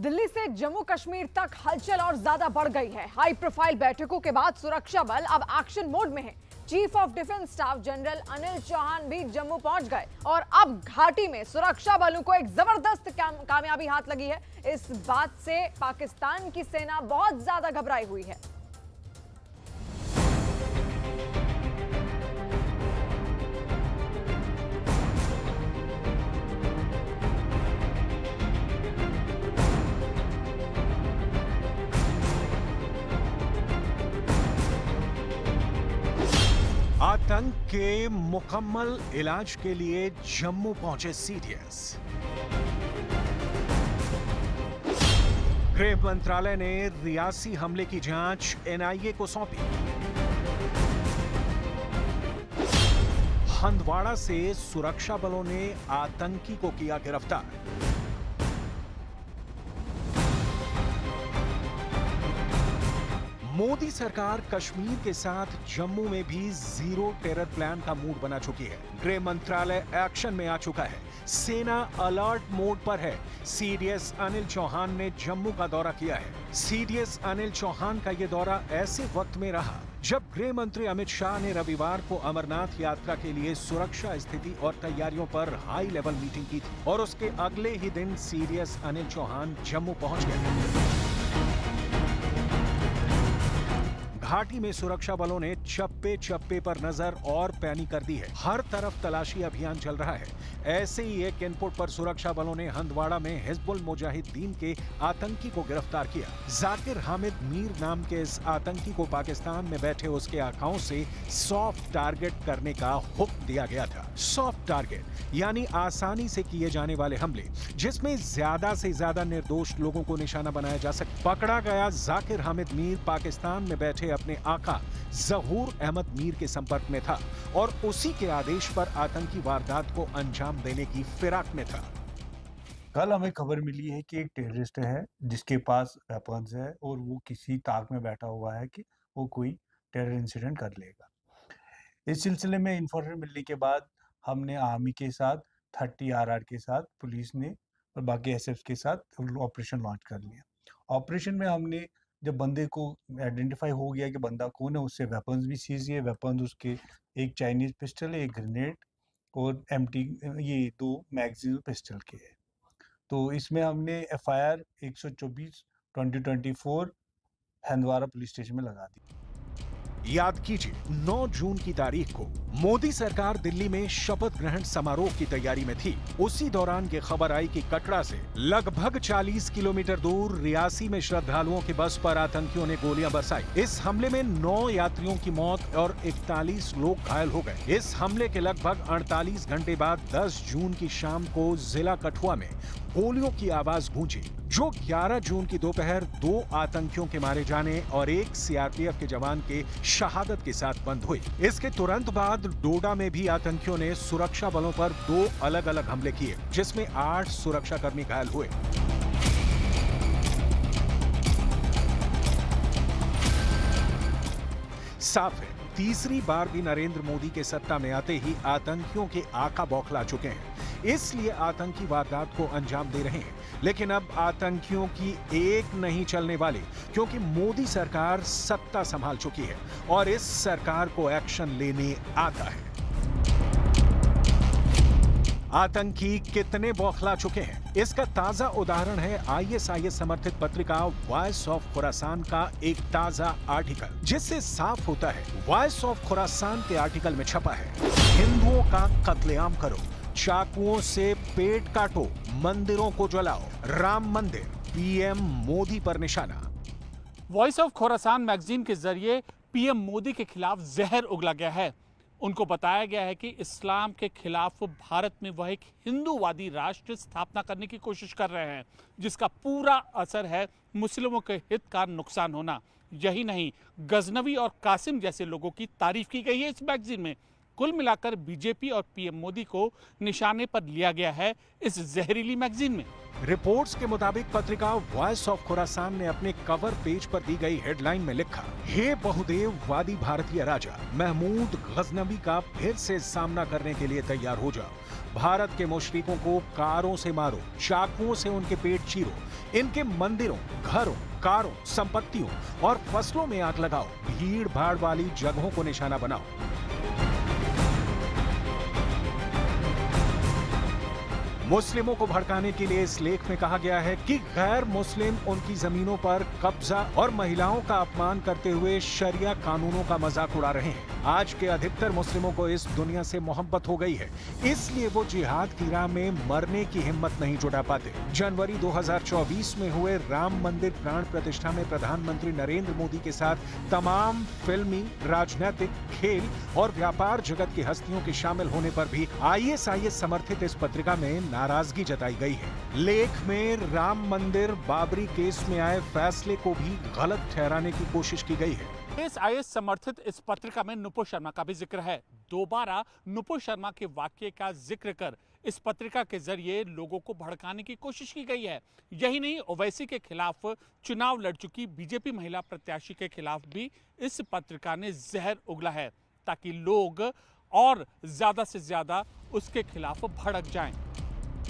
दिल्ली से जम्मू कश्मीर तक हलचल और ज्यादा बढ़ गई है। हाई प्रोफाइल बैठकों के बाद सुरक्षा बल अब एक्शन मोड में है। Chief of defence staff general Anil Chauhan भी जम्मू पहुंच गए और अब घाटी में सुरक्षा बलों को एक जबरदस्त कामयाबी हाथ लगी है। इस बात से पाकिस्तान की सेना बहुत ज्यादा घबराई हुई है। आतंक के मुकम्मल इलाज के लिए जम्मू पहुंचे सीडीएस। गृह मंत्रालय ने रियासी हमले की जांच एनआईए को सौंपी। हंदवाड़ा से सुरक्षा बलों ने आतंकी को किया गिरफ्तार। मोदी सरकार कश्मीर के साथ जम्मू में भी जीरो टेरर प्लान का मूड बना चुकी है। गृह मंत्रालय एक्शन में आ चुका है। सेना अलर्ट मोड पर है। सीडीएस अनिल चौहान ने जम्मू का दौरा किया है। सीडीएस अनिल चौहान का यह दौरा ऐसे वक्त में रहा जब गृह मंत्री अमित शाह ने रविवार को अमरनाथ यात्रा के लिए सुरक्षा स्थिति और तैयारियों पर हाई लेवल मीटिंग की थी और उसके अगले ही दिन सीडीएस अनिल चौहान जम्मू पहुंच गए। घाटी में सुरक्षा बलों ने चप्पे चप्पे पर नजर और पैनी कर दी है। हर तरफ तलाशी अभियान चल रहा है। ऐसे ही एक इनपुट पर सुरक्षा बलों ने हंदवाड़ा में हिजबुल मुजाहिदीन के आतंकी को गिरफ्तार किया। जाकिर हामिद मीर नाम के इस आतंकी को पाकिस्तान में बैठे उसके आकाओं से सॉफ्ट टारगेट करने का हुक्म दिया गया था। सॉफ्ट टारगेट यानी आसानी से किए जाने वाले हमले जिसमें ज्यादा से ज्यादा निर्दोष लोगों को निशाना बनाया जा सके। पकड़ा गया जाकिर हामिद मीर पाकिस्तान में बैठे अपने आका जहूर अहमद मीर के संपर्क में था और उसी के आदेश पर आतंकी वारदात को अंजाम देने की फिराक में था। कल हमें खबर मिली है कि एक टेररिस्ट है जिसके पास वेपन्स है और वो किसी ताक में बैठा हुआ है कि वो कोई टेरर इंसिडेंट कर लेगा। इस सिलसिले में इंफॉर्मेशन मिलने के बाद हमने आर्मी के साथ 30 आरआर के साथ पुलिस ने और बाकी एसएफ के साथ ऑपरेशन लॉन्च कर लिया। ऑपरेशन में हमने जब बंदे को आइडेंटिफाई हो गया कि बंदा कौन है, उससे वेपन्स भी सीज किए। वेपन्स उसके एक चाइनीज पिस्टल है, एक ग्रेनेड और एमटी ये 2 मैगजीन पिस्टल के है। तो इसमें हमने एफआईआर 124/2024 हंदवाड़ा पुलिस स्टेशन में लगा दी। याद कीजिए 9 जून की तारीख को मोदी सरकार दिल्ली में शपथ ग्रहण समारोह की तैयारी में थी। उसी दौरान ये खबर आई कि कटरा से लगभग 40 किलोमीटर दूर रियासी में श्रद्धालुओं की बस पर आतंकियों ने गोलियां बरसाई। इस हमले में 9 यात्रियों की मौत और 41 लोग घायल हो गए। इस हमले के लगभग 48 घंटे बाद 10 जून की शाम को जिला कठुआ में गोलियों की आवाज गूंजी जो 11 जून की दोपहर 2 आतंकियों के मारे जाने और एक सीआरपीएफ के जवान के शहादत के साथ बंद हुई। इसके तुरंत बाद डोडा में भी आतंकियों ने सुरक्षा बलों पर 2 अलग अलग हमले किए जिसमें 8 सुरक्षाकर्मी घायल हुए। साफ है तीसरी बार भी नरेंद्र मोदी के सत्ता में आते ही आतंकियों के आका बौखला चुके हैं, इसलिए आतंकी वारदात को अंजाम दे रहे हैं। लेकिन अब आतंकियों की एक नहीं चलने वाली, क्योंकि मोदी सरकार सत्ता संभाल चुकी है और इस सरकार को एक्शन लेने आता है। आतंकी कितने बौखला चुके हैं, इसका ताजा उदाहरण है आईएसआईएस समर्थित पत्रिका वॉइस ऑफ खुरासान का एक ताजा आर्टिकल, जिससे साफ होता है। वॉइस ऑफ खुरासान के आर्टिकल में छपा है, हिंदुओं का कत्लेआम करो, चाकुओं से पेट काटो, मंदिरों को जलाओ, राम मंदिर, पीएम मोदी पर निशाना। वॉइस ऑफ खुरासान मैगजीन के जरिए पीएम मोदी के खिलाफ जहर उगला गया है। उनको बताया गया है कि इस्लाम के खिलाफ भारत में वह एक हिंदूवादी राष्ट्र स्थापना करने की कोशिश कर रहे हैं जिसका पूरा असर है मुस्लिमों के हित का नुकसान होना। यही नहीं, गजनवी और कासिम जैसे लोगों की तारीफ की गई है इस मैगजीन में। कुल मिलाकर बीजेपी और पीएम मोदी को निशाने पर लिया गया है इस जहरीली मैगजीन में। रिपोर्ट्स के मुताबिक पत्रिका वॉइस ऑफ खुरासान ने अपने कवर पेज पर दी गई हेडलाइन में लिखा, हे बहुदेववादी भारतीय राजा, महमूद गजनवी का फिर से सामना करने के लिए तैयार हो जाओ। भारत के मुशरिकों को कारों से मारो, चाकुओं से उनके पेट चीरो, इनके मंदिरों, घरों, कारों, संपत्तियों और फसलों में आग लगाओ, भीड़ भाड़ वाली जगहों को निशाना बनाओ। मुस्लिमों को भड़काने के लिए इस लेख में कहा गया है कि गैर मुस्लिम उनकी जमीनों पर कब्जा और महिलाओं का अपमान करते हुए शरिया कानूनों का मजाक उड़ा रहे हैं। आज के अधिकतर मुस्लिमों को इस दुनिया से मोहब्बत हो गई है, इसलिए वो जिहाद की राह में मरने की हिम्मत नहीं जुटा पाते। जनवरी 2024 में हुए राम मंदिर प्राण प्रतिष्ठा में प्रधानमंत्री नरेंद्र मोदी के साथ तमाम फिल्मी, राजनीतिक, खेल और व्यापार जगत की हस्तियों के शामिल होने पर भी ISIS समर्थित इस पत्रिका में नाराजगी जताई गई है। लेख में राम मंदिर बाबरी केस में आए फैसले को भी गलत ठहराने की कोशिश की गई है। ISIS समर्थित इस पत्रिका में नुपुर शर्मा का भी जिक्र है। दोबारा नुपुर शर्मा के वाक्य का जिक्र कर इस पत्रिका के जरिए लोगों को भड़काने की कोशिश की गई है। यही नहीं, ओवैसी के खिलाफ चुनाव लड़ चुकी बीजेपी महिला प्रत्याशी के खिलाफ भी इस पत्रिका ने जहर उगला है, ताकि लोग और ज्यादा से ज्यादा उसके खिलाफ भड़क जाएं।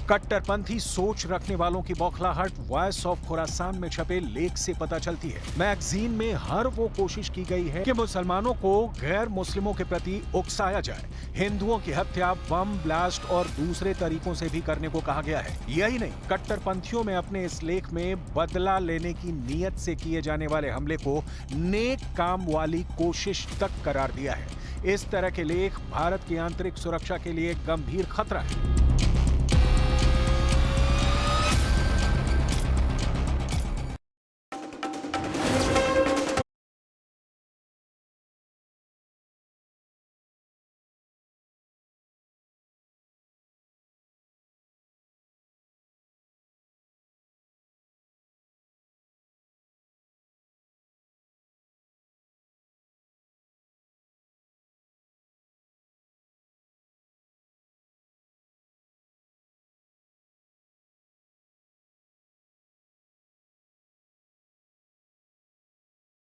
कट्टरपंथी सोच रखने वालों की बौखलाहट वॉइस ऑफ खुरासान में छपे लेख से पता चलती है। मैगजीन में हर वो कोशिश की गई है कि मुसलमानों को गैर मुस्लिमों के प्रति उकसाया जाए। हिंदुओं की हत्या बम ब्लास्ट और दूसरे तरीकों से भी करने को कहा गया है। यही नहीं, कट्टरपंथियों में अपने इस लेख में बदला लेने की नीयत से किए जाने वाले हमले को नेक काम वाली कोशिश तक करार दिया है। इस तरह के लेख भारत की आंतरिक सुरक्षा के लिए गंभीर खतरा है।